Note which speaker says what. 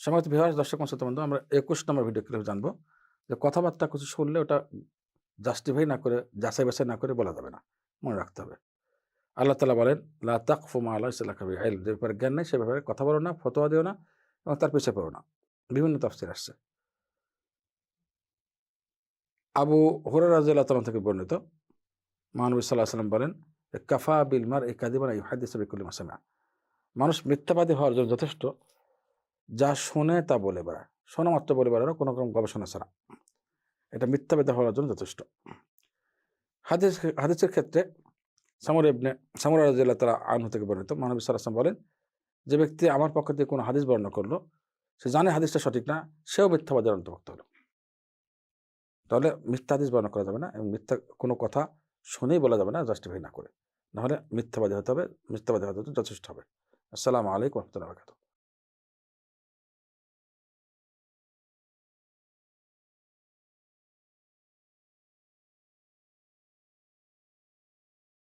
Speaker 1: সম্মানিত ভিউয়ার্স, দর্শক শ্রোতা বন্ধু, আমরা ২১ নম্বর ভিডিও ক্লিপে জানবো যে কথাবার্তা কিছু শুনলে ওটা জাস্টিফাই না করে, যাচাই বাছাই না করে বলা যাবে না। মনে রাখতে হবে। আল্লাহ তাআলা বলেন, লা তাকফু মা লাইসা লাকা বিহি ইলম, যে ব্যাপারে জ্ঞান নেই সে ব্যাপারে কথা বলো না, ফতোয়া দিও না এবং তার পিছে পড়ো না। বিভিন্ন তাফসীর আসছে। আবু হুরায়রা রাদিয়াল্লাহু তাআলা থেকে বর্ণিত, মহানবী সাল্লাল্লাহু আলাইহি ওয়াসাল্লাম বলেন যে, কাফা বিল মারই কাযিবান আন ইউহাদ্দিসা বিকুল্লি মা সামিআ। মানুষ মিথ্যাবাদী হওয়ার জন্য যথেষ্ট যা শোনে তা বলে বেড়ায়। শোনা মাত্র বলে বেড়ানো, কোনো রকম গবেষণা ছাড়া। এটা মিথ্যাবাদী হওয়ার জন্য যথেষ্ট। হাদিসের ক্ষেত্রে সামুরা রাদিয়াল্লাহু তাআলা আনহু থেকে বর্ণিত, মহানবী সাল্লাল্লাহু আলাইহি ওয়াসাল্লাম বলেন, যে ব্যক্তি আমার পক্ষ থেকে কোনো হাদিস বর্ণনা করলো, সে জানে হাদিসটা সঠিক না, সেও মিথ্যাবাদীর অন্তর্ভুক্ত হলো। তাহলে মিথ্যা হাদিস বর্ণনা করা যাবে না এবং মিথ্যা কোনো কথা শুনেই বলা যাবে না জাস্টিফাই না করে। নাহলে মিথ্যাবাদী হতে হবে, মিথ্যাবাদী হতে যথেষ্ট হবে। আসসালামু আলাইকুম ওয়া রাহমাতুল্লাহি ওয়া বারাকাতুহু।